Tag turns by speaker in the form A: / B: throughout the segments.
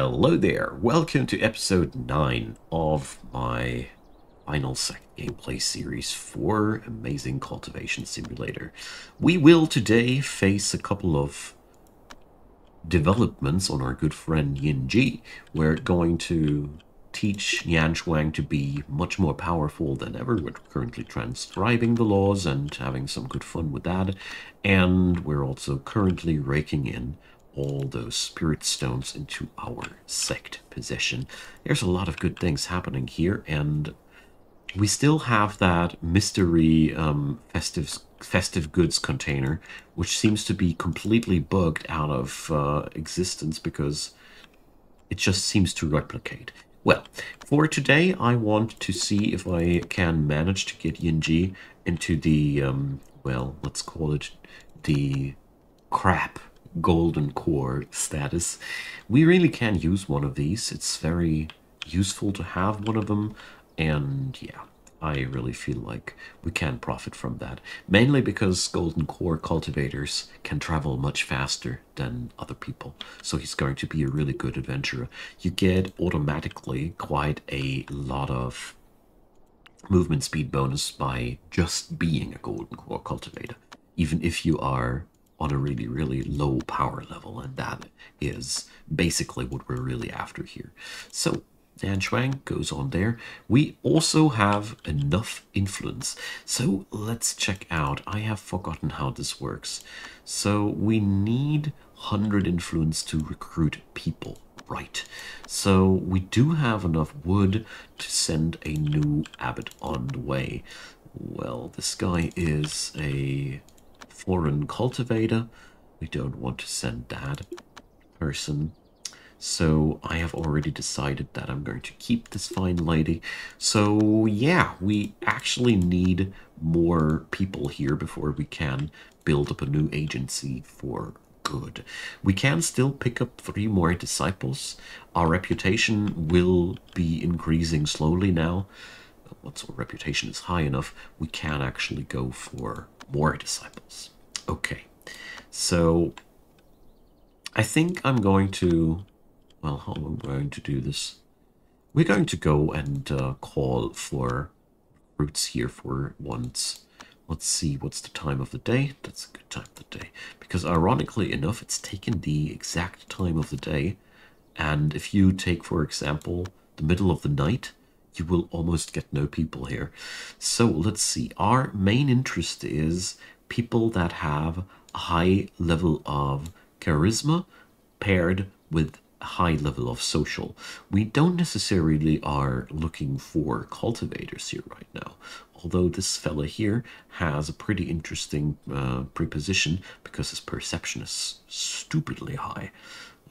A: Hello there, welcome to episode 9 of my final Sect gameplay series for Amazing Cultivation Simulator. We will today face a couple of developments on our good friend Yin Ji. We're going to teach Yan Shuang to be much more powerful than ever. We're currently transcribing the laws and having some good fun with that. And we're also currently raking in all those spirit stones into our sect possession. There's a lot of good things happening here, and we still have that mystery festive goods container, which seems to be completely bugged out of existence because it just seems to replicate. Well, for today, I want to see if I can manage to get Yinji into the, well, let's call it the crap golden core status. We really can use one of these. It's very useful to have one of them, and yeah, I really feel like we can profit from that. Mainly because golden core cultivators can travel much faster than other people, so he's going to be a really good adventurer. You get automatically quite a lot of movement speed bonus by just being a golden core cultivator, even if you are on a really, really low power level, and that is basically what we're really after here. So Dan Shuang goes on there. We also have enough influence, so let's check out. I have forgotten how this works. So we need 100 influence to recruit people, right? So we do have enough wood to send a new abbot on the way. Well, this guy is a foreign cultivator. We don't want to send that person. So I have already decided that I'm going to keep this fine lady. So yeah, we actually need more people here before we can build up a new agency for good. We can still pick up 3 more disciples. Our reputation will be increasing slowly now. Once our reputation is high enough, we can actually go for more disciples. Okay, so I think I'm going to, well, how am I going to do this? We're going to go and call for recruits here for once. Let's see, what's the time of the day? That's a good time of the day, because ironically enough, it's taken the exact time of the day. And if you take, for example, the middle of the night, you will almost get no people here. So let's see. Our main interest is people that have a high level of charisma paired with a high level of social. We don't necessarily are looking for cultivators here right now, although this fella here has a pretty interesting preposition because his perception is stupidly high,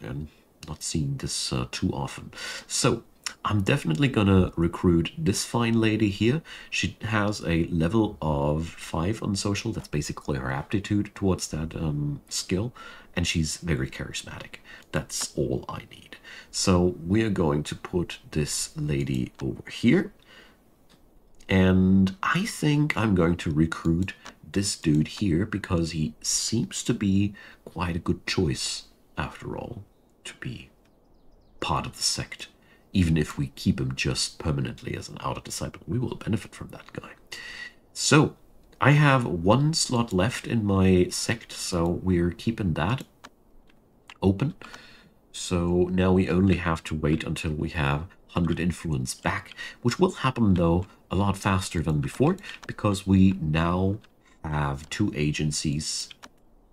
A: and not seeing this too often. So I'm definitely gonna recruit this fine lady here. She has a level of 5 on social. That's basically her aptitude towards that skill, and she's very charismatic. That's all I need. So we're going to put this lady over here, and I think I'm going to recruit this dude here because he seems to be quite a good choice after all to be part of the sect. Even if we keep him just permanently as an outer disciple, we will benefit from that guy. So I have 1 slot left in my sect, so we're keeping that open. So now we only have to wait until we have 100 influence back, which will happen though a lot faster than before, because we now have 2 agencies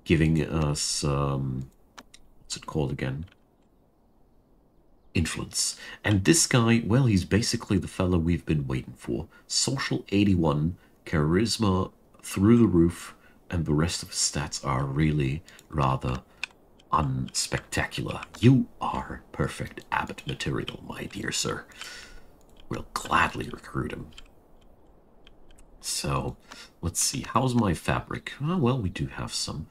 A: giving us, what's it called again? Influence. And this guy, well, he's basically the fellow we've been waiting for. Social 81, charisma through the roof, and the rest of his stats are really rather unspectacular. You are perfect abbot material, my dear sir. We'll gladly recruit him. So, let's see, how's my fabric? Oh, well, we do have some.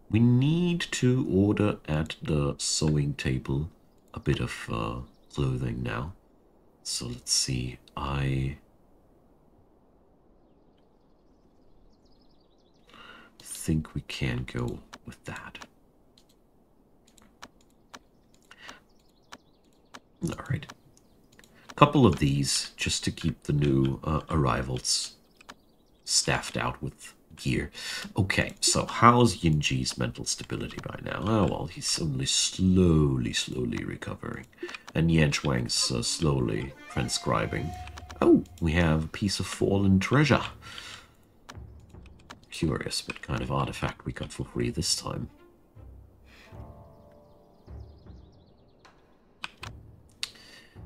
A: We need to order at the sewing table a bit of clothing now. So let's see, I think we can go with that. Alright. A couple of these just to keep the new arrivals staffed out with gear. Okay, so how's Yinji's mental stability by now? Oh, well, he's only slowly recovering. And Yan Shuang's slowly transcribing. Oh, we have a piece of fallen treasure. Curious what kind of artifact we got for free this time.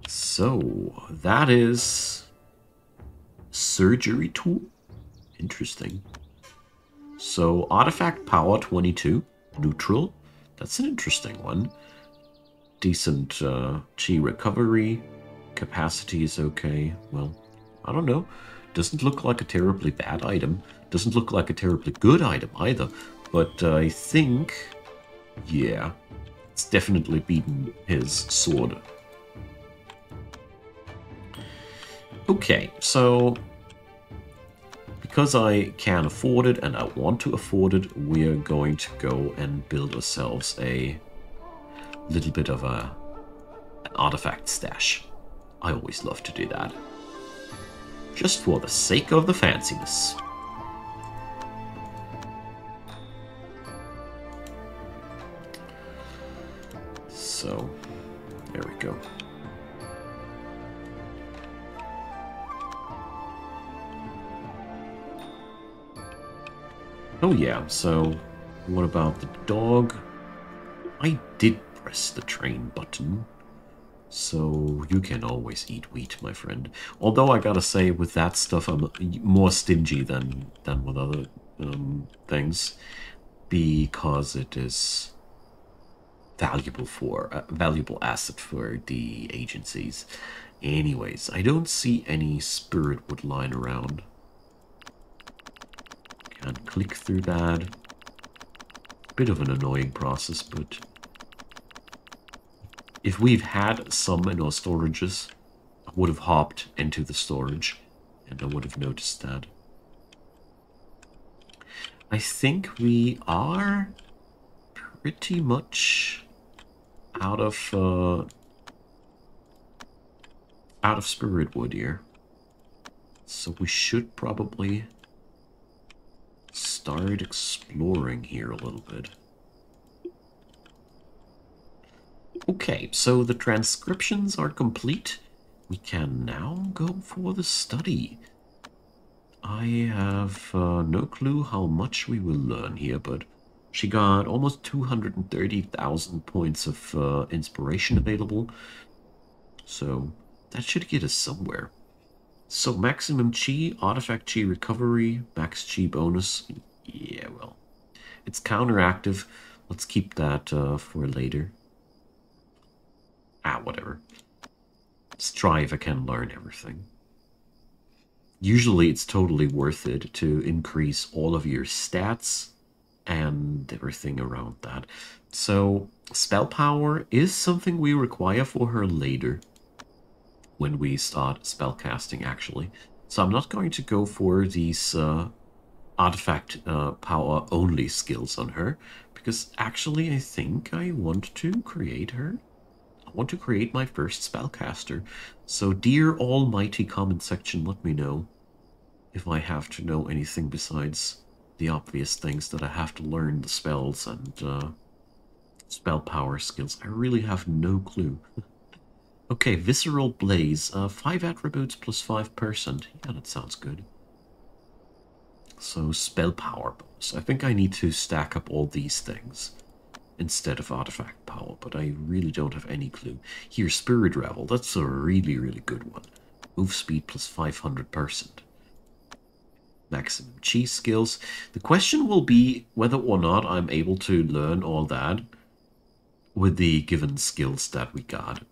A: So, that is surgery tool. Interesting. So, artifact power 22, neutral. That's an interesting one. Decent chi recovery. Capacity is okay. Well, I don't know. Doesn't look like a terribly bad item. Doesn't look like a terribly good item either. But I think, yeah, it's definitely beaten his sword. Okay, so because I can afford it and I want to afford it, we're going to go and build ourselves a little bit of an artifact stash. I always love to do that. Just for the sake of the fanciness. So, there we go. Oh yeah, so what about the dog? I did press the train button. So you can always eat wheat, my friend. Although I gotta say, with that stuff, I'm more stingy than with other things, because it is valuable for a valuable asset for the agencies. Anyways, I don't see any spirit wood lying around. Can't click through that. Bit of an annoying process, but if we've had some in our storages, I would have hopped into the storage and I would have noticed that. I think we are pretty much out of spirit wood here. So we should probably start exploring here a little bit. Okay, so the transcriptions are complete. We can now go for the study. I have no clue how much we will learn here, but she got almost 230,000 points of inspiration available. So that should get us somewhere. So maximum chi, artifact chi recovery, max chi bonus. Yeah, well, it's counteractive. Let's keep that for later. Whatever. Strive, I can learn everything. Usually it's totally worth it to increase all of your stats and everything around that. So spell power is something we require for her later when we start spell casting, actually. So I'm not going to go for these artifact power only skills on her, because actually I think I want to create her. I want to create my first spellcaster. So dear almighty comment section, let me know if I have to know anything besides the obvious things that I have to learn, the spells and spell power skills. I really have no clue. Okay, Visceral Blaze, 5 attributes plus 5%. Yeah, that sounds good. So spell power bonus. I think I need to stack up all these things instead of artifact power, but I really don't have any clue. Here, Spirit Revel, that's a really good one. Move speed plus 500%. Maximum chi skills. The question will be whether or not I'm able to learn all that with the given skills that we got.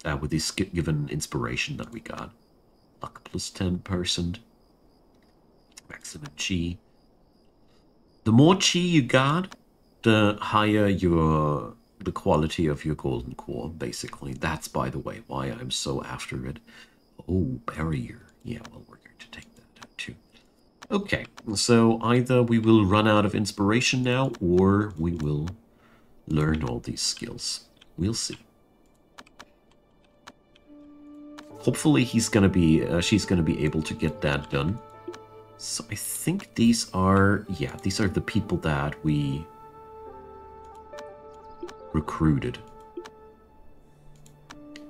A: With the given inspiration that we got. Luck plus 10%. Maximum chi. The more chi you got, the higher the quality of your golden core, basically. That's, by the way, why I'm so after it. Oh, barrier. Yeah, well, we're going to take that out too. Okay, so either we will run out of inspiration now, or we will learn all these skills. We'll see. hopefully she's gonna be able to get that done. So I think these are the people that we recruited.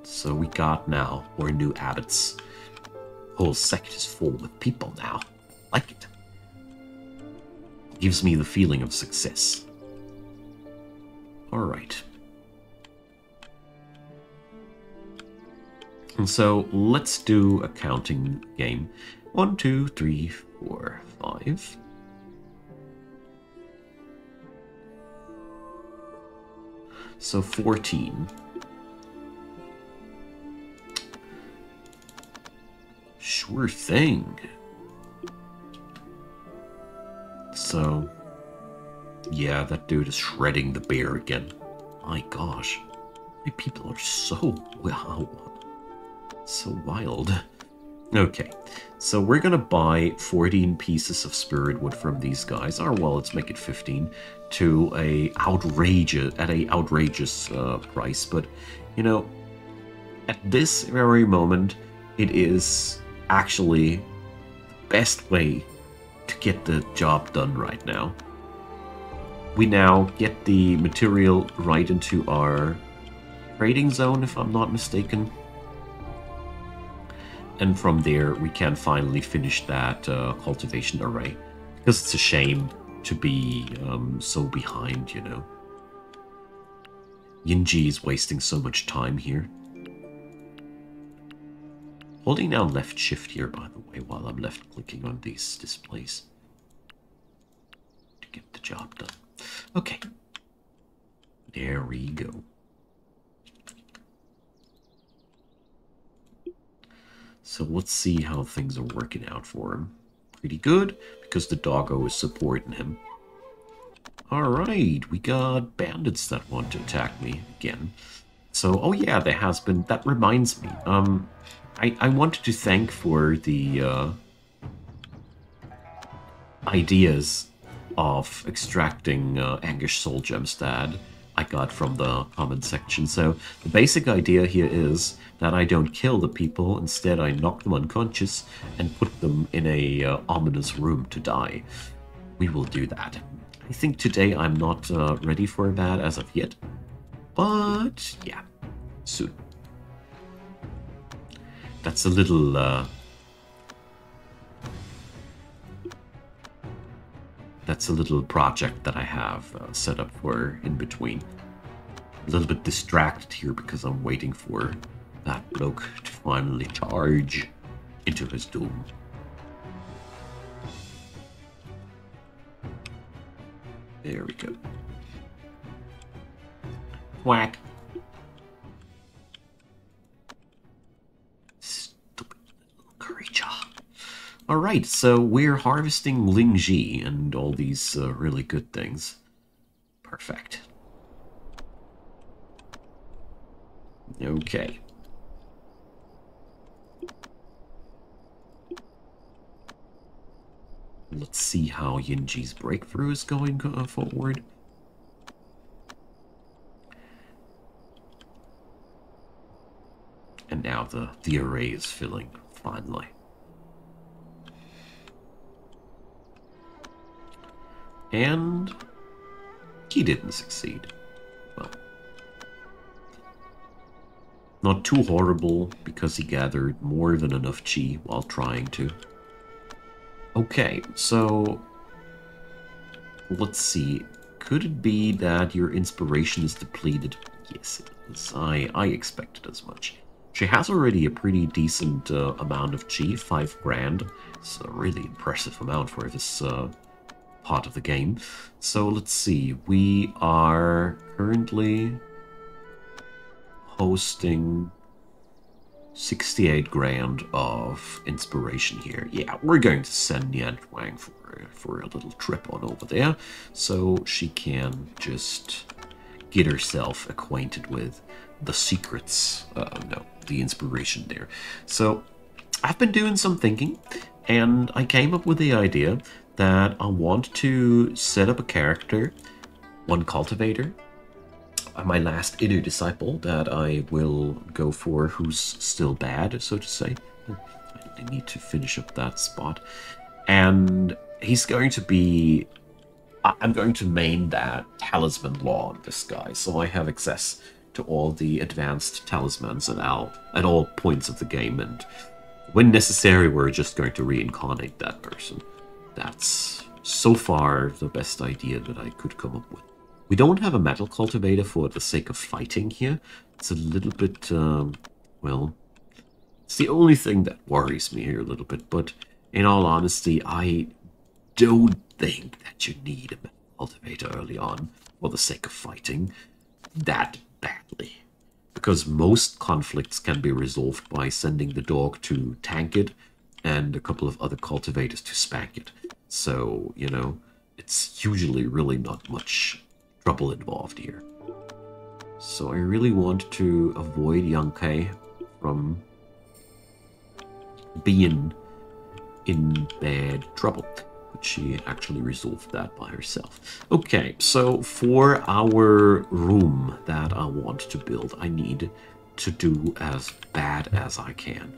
A: So we got now our new abbots. Whole sect is full with people now. Like it. Gives me the feeling of success. Alright. And so let's do a counting game. 1, 2, 3, 4, 5. So 14. Sure thing. So, yeah, that dude is shredding the bear again. My gosh. My people are so, wow. So wild. Okay, so we're gonna buy 14 pieces of spirit wood from these guys. Or, well, let's make it 15 to a outrageous price. But, you know, at this very moment, it is actually the best way to get the job done right now. We now get the material right into our trading zone, if I'm not mistaken. And from there, we can finally finish that cultivation array. Because it's a shame to be so behind, you know. Yinji is wasting so much time here. Holding down left shift here, by the way, while I'm left clicking on these displays. To get the job done. Okay. There we go. So let's see how things are working out for him. Pretty good, because the doggo is supporting him. Alright, we got bandits that want to attack me again. So, oh yeah, there has been... That reminds me. I wanted to thank for the ideas of extracting Angish soul gems that I got from the comment section. So the basic idea here is that I don't kill the people, instead I knock them unconscious and put them in a ominous room to die. We will do that. I think today I'm not ready for that as of yet, but yeah, soon. That's a little project that I have set up for in between. A little bit distracted here because I'm waiting for that bloke to finally charge into his doom. There we go. Whack. Stupid little creature. Alright, so we're harvesting Lingji and all these really good things. Perfect. Okay. Let's see how Yinji's breakthrough is going forward. And now the array is filling, finally. And he didn't succeed. Well, not too horrible, because he gathered more than enough chi while trying to. Okay, so let's see. Could it be that your inspiration is depleted? Yes, it is. I expected as much. She has already a pretty decent amount of chi, 5 grand. It's a really impressive amount for this part of the game. So let's see. We are currently hosting 68 grand of inspiration here. Yeah, we're going to send Nian Wang for a little trip on over there, so she can just get herself acquainted with the secrets. No, the inspiration there. So I've been doing some thinking, and I came up with the idea that I want to set up a character, one cultivator, my last inner disciple that I will go for, who's still bad, so to say. I need to finish up that spot. And he's going to be... I'm going to main that Talisman law on this guy, so I have access to all the advanced talismans at all points of the game, and when necessary, we're just going to reincarnate that person. That's so far the best idea that I could come up with. We don't have a metal cultivator for the sake of fighting here. It's a little bit, well, it's the only thing that worries me here a little bit, but in all honesty, I don't think that you need a metal cultivator early on for the sake of fighting that badly. Because most conflicts can be resolved by sending the dog to tank it and a couple of other cultivators to spank it. So, you know, it's usually really not much trouble involved here. So I really want to avoid Yankei from being in bad trouble. But she actually resolved that by herself. Okay, so for our room that I want to build, I need to do as bad as I can.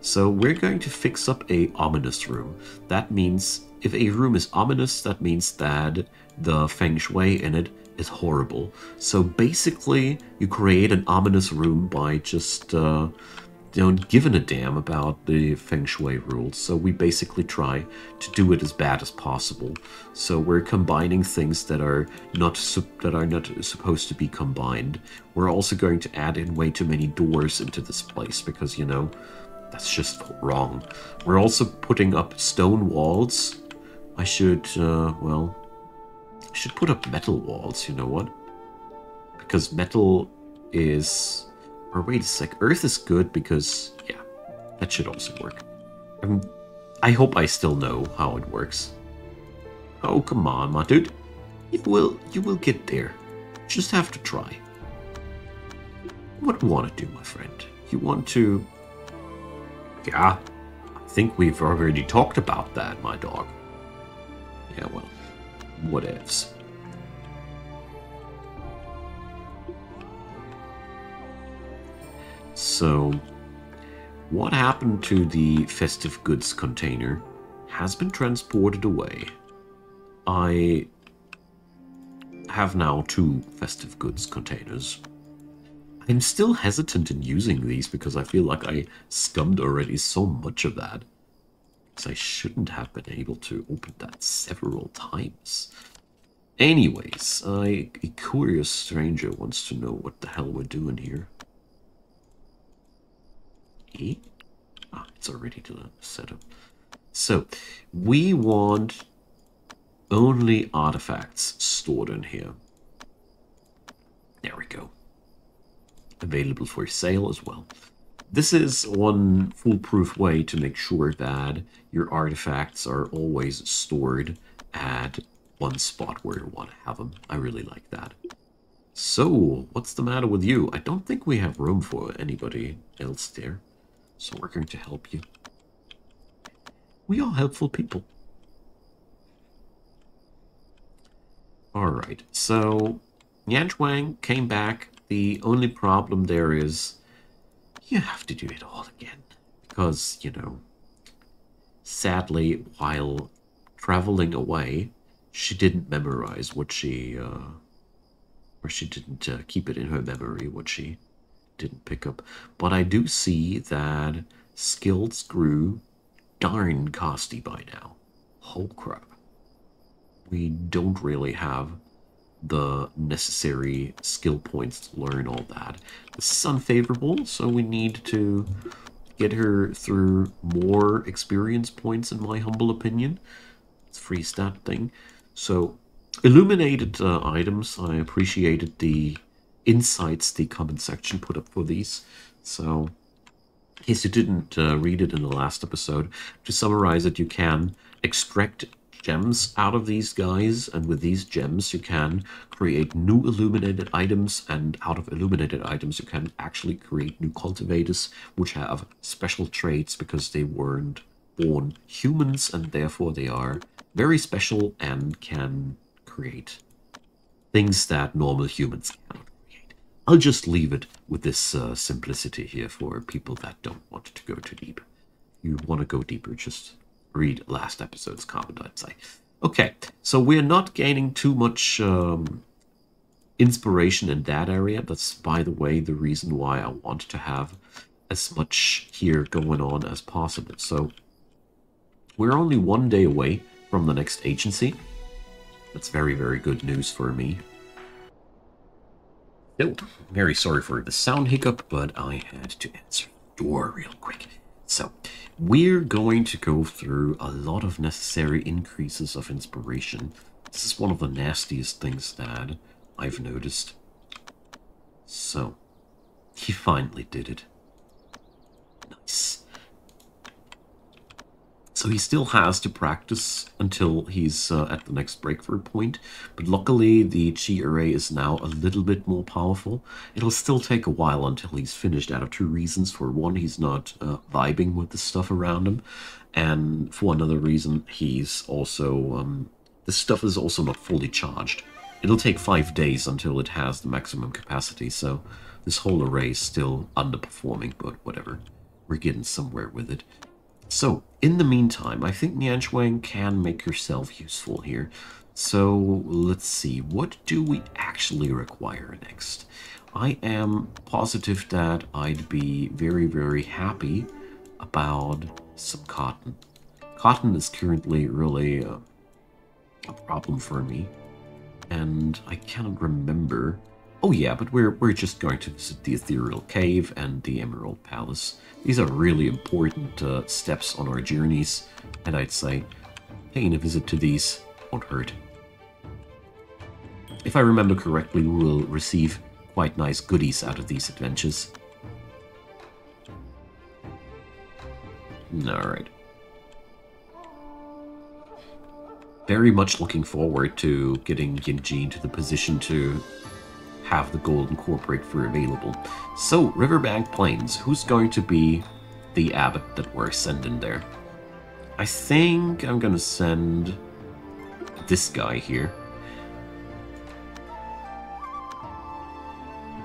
A: So we're going to fix up a ominous room. That means if a room is ominous, that means that the feng shui in it is horrible. So basically, you create an ominous room by just don't giving a damn about the feng shui rules. So we basically try to do it as bad as possible. So we're combining things that are not supposed to be combined. We're also going to add in way too many doors into this place because, you know, that's just wrong. We're also putting up stone walls. I should, well, I should put up metal walls, you know what? Because metal is... Or wait a sec, earth is good because, yeah, that should also work. I hope I still know how it works. Oh, come on, my dude. You will get there. Just have to try. What do you want to do, my friend? You want to... Yeah, I think we've already talked about that, my dog. Yeah, well, whatevs. So, what happened to the festive goods container has been transported away. I have now 2 festive goods containers. I'm still hesitant in using these because I feel like I scummed already so much of that. So I shouldn't have been able to open that several times. Anyways, a curious stranger wants to know what the hell we're doing here. Ah, it's already set up. So, we want only artifacts stored in here. There we go. Available for sale as well. This is one foolproof way to make sure that your artifacts are always stored at one spot where you want to have them. I really like that. So, what's the matter with you? I don't think we have room for anybody else there. So we're going to help you. We are helpful people. Alright, so Yanchuang came back. The only problem there is you have to do it all again. Because, you know, sadly, while traveling away, she didn't memorize what she, or she didn't keep it in her memory, what she didn't pick up. But I do see that skills grew darn costly by now. Oh crap. We don't really have the necessary skill points to learn all that. This is unfavorable, so we need to get her through more experience points, in my humble opinion. Let's freeze that thing. So, illuminated items, I appreciated the insights the comment section put up for these. So, in case you didn't read it in the last episode, to summarize it, you can extract gems out of these guys, and with these gems you can create new illuminated items, and out of illuminated items you can actually create new cultivators, which have special traits because they weren't born humans, and therefore they are very special and can create things that normal humans cannot create. I'll just leave it with this simplicity here for people that don't want to go too deep. You want to go deeper, just read last episode's comment, I'd say. Okay, so we're not gaining too much inspiration in that area. That's, by the way, the reason why I want to have as much here going on as possible. So we're only 1 day away from the next agency. That's very, very good news for me. Oh, very sorry for the sound hiccup, but I had to answer the door real quick. So, we're going to go through a lot of necessary increases of inspiration. This is one of the nastiest things that I've noticed. So, he finally did it. Nice. So he still has to practice until he's at the next breakthrough point, but luckily the chi array is now a little bit more powerful. It'll still take a while until he's finished out of two reasons. For one, he's not vibing with the stuff around him, and for another reason, he's also the stuff is also not fully charged. It'll take 5 days until it has the maximum capacity, so this whole array is still underperforming, but whatever. We're getting somewhere with it. So, in the meantime, I think Nianshuang can make yourself useful here. So, let's see, what do we actually require next? I am positive that I'd be very, very happy about some cotton. Cotton is currently really a problem for me, and I cannot remember. Oh yeah, but we're just going to visit the Ethereal Cave and the Emerald Palace. These are really important steps on our journeys, and I'd say paying a visit to these won't hurt. If I remember correctly, we will receive quite nice goodies out of these adventures. Alright. Very much looking forward to getting Yinji into the position to have the golden core breakthrough available. So, Riverbank Plains, who's going to be the abbot that we're sending there? I think I'm gonna send this guy here.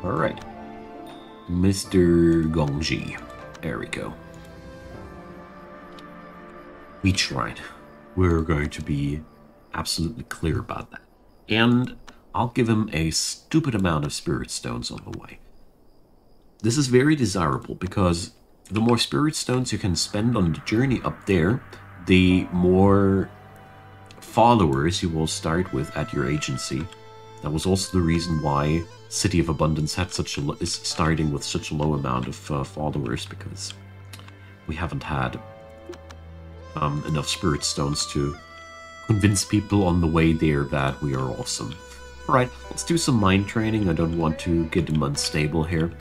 A: Alright. Mr. Gongji. There we go. We tried. We're going to be absolutely clear about that. And I'll give him a stupid amount of spirit stones on the way. This is very desirable because the more spirit stones you can spend on the journey up there, the more followers you will start with at your agency. That was also the reason why City of Abundance had is starting with such a low amount of followers, because we haven't had enough spirit stones to convince people on the way there that we are awesome. Alright, let's do some mind training. I don't want to get them unstable here.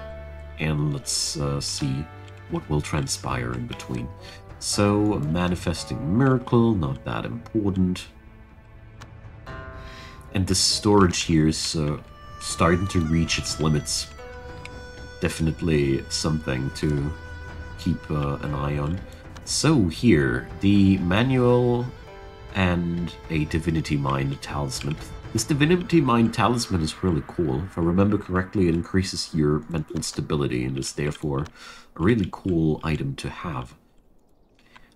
A: And let's see what will transpire in between. So, manifesting miracle, not that important. And the storage here is starting to reach its limits. Definitely something to keep an eye on. So here, the manual and a Divinity Mind Talisman. This Divinity Mind Talisman is really cool. If I remember correctly, it increases your mental stability and is therefore a really cool item to have.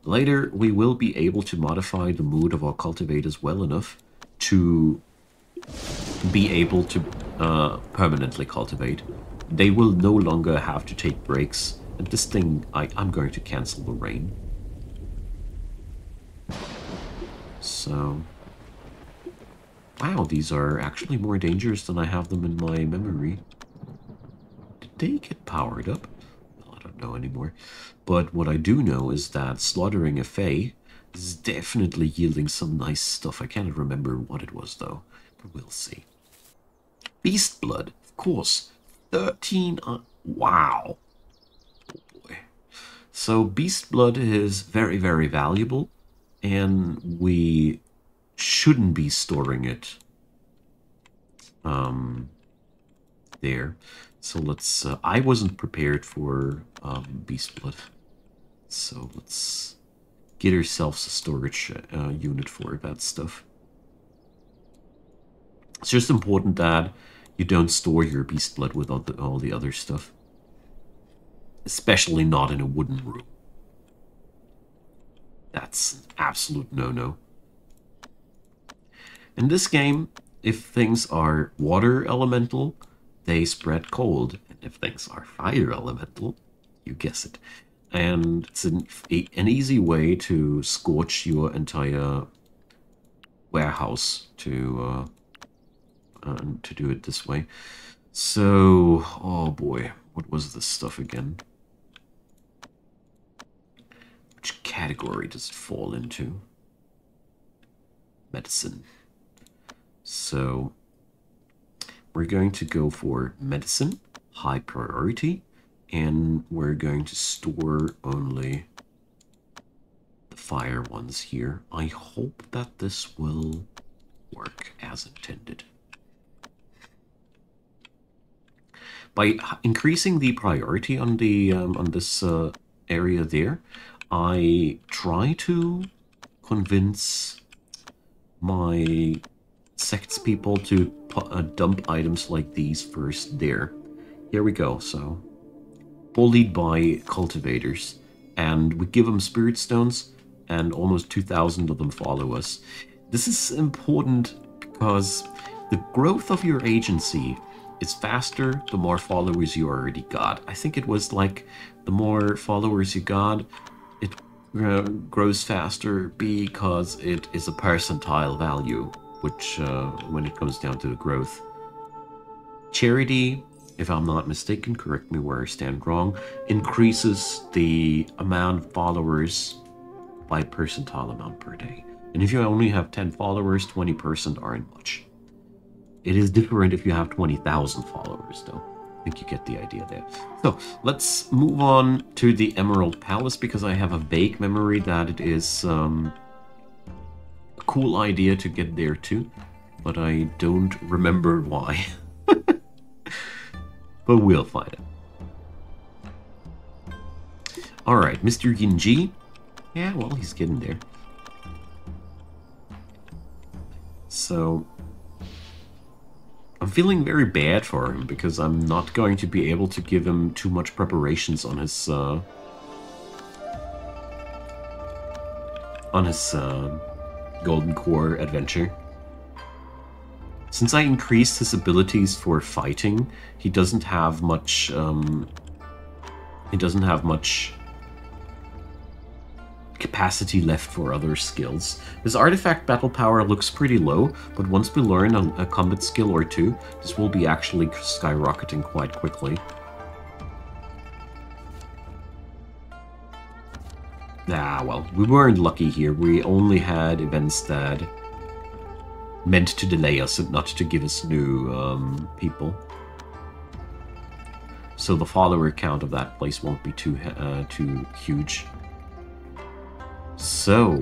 A: Later, we will be able to modify the mood of our cultivators well enough to be able to permanently cultivate. They will no longer have to take breaks. And this thing, I'm going to cancel the rain. So, wow, these are actually more dangerous than I have them in my memory. Did they get powered up? Well, I don't know anymore. But what I do know is that slaughtering a Fae is definitely yielding some nice stuff. I can't remember what it was, though. But we'll see. Beast Blood, of course. 13... wow. Oh boy. So Beast Blood is very, very valuable. And we shouldn't be storing it there. So let's... I wasn't prepared for Beast Blood. So let's get ourselves a storage unit for that stuff. It's just important that You don't store your beast blood with all the other stuff. Especially not in a wooden room. That's an absolute no-no. In this game, if things are water elemental, they spread cold. And if things are fire elemental, you guess it. And it's an easy way to scorch your entire warehouse to do it this way. So, oh boy, what was this stuff again? Which category does it fall into? Medicine. So, we're going to go for medicine, high priority, and we're going to store only the fire ones here. I hope that this will work as intended. By increasing the priority on the on this area there, I try to convince my sects people to dump items like these first there. Here we go. So, bullied by cultivators, and we give them spirit stones, and almost 2,000 of them follow us. This is important because the growth of your agency is faster the more followers you already got. I think it was like the more followers you got, it grows faster because it is a percentile value, which when it comes down to the growth. Charity, if I'm not mistaken, correct me where I stand wrong, increases the amount of followers by percentile amount per day. And if you only have 10 followers, 20% aren't much. It is different if you have 20,000 followers, though. I think you get the idea there. So, let's move on to the Emerald Palace, because I have a vague memory that it is a cool idea to get there too, but I don't remember why. But we'll find it. Alright, Mr. Yinji. Yeah, well, he's getting there. So, I'm feeling very bad for him because I'm not going to be able to give him too much preparations on his Golden Core adventure. Since I increased his abilities for fighting, he doesn't have much capacity left for other skills. His artifact battle power looks pretty low, but once we learn a combat skill or two, this will be actually skyrocketing quite quickly. Ah, well, we weren't lucky here. We only had events that meant to delay us and not to give us new people. So the follower count of that place won't be too huge. So,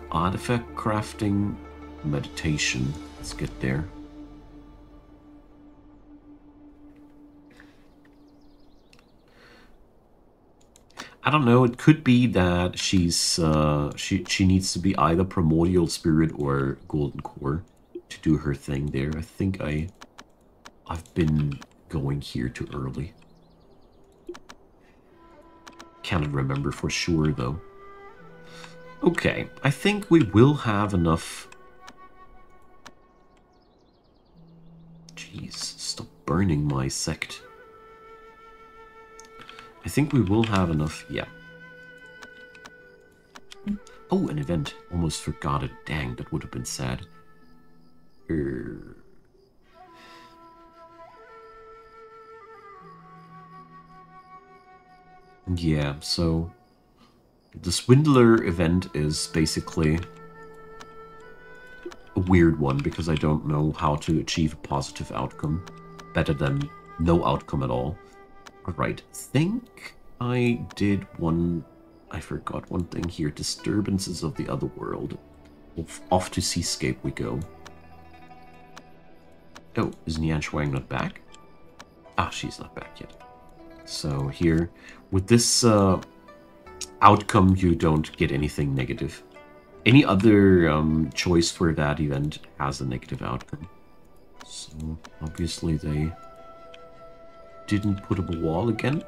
A: artifact crafting, meditation. Let's get there. I don't know. It could be that she's she needs to be either primordial spirit or golden core to do her thing there. I think I've been going here too early. Can't remember for sure though. Okay, I think we will have enough. Jeez, stop burning my sect. I think we will have enough, yeah. Oh, an event. Almost forgot it. Dang, that would have been sad. Yeah, so the Swindler event is basically a weird one because I don't know how to achieve a positive outcome better than no outcome at all. Alright, think I did one... I forgot one thing here. Disturbances of the other world. Off to Seascape we go. Oh, is Nian Shuang not back? Ah, she's not back yet. So here, with this outcome, you don't get anything negative. Any other choice for that event has a negative outcome. So obviously they didn't put up a wall again.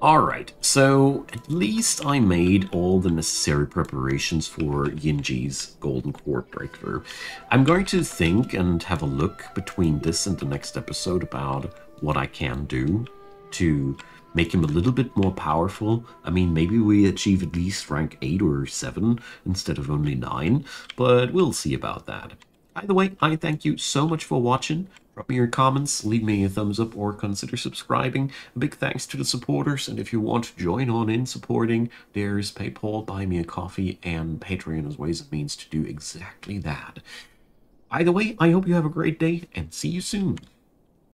A: Alright, so at least I made all the necessary preparations for Yinji's Golden Core breakthrough. I'm going to think and have a look between this and the next episode about what I can do to make him a little bit more powerful. I mean, maybe we achieve at least rank 8 or 7 instead of only 9, but we'll see about that. Either way, I thank you so much for watching. Drop me your comments, leave me a thumbs up, or consider subscribing. A big thanks to the supporters, and if you want to join on in supporting, there's PayPal, Buy Me a Coffee, and Patreon as ways and means to do exactly that. Either way, I hope you have a great day, and see you soon.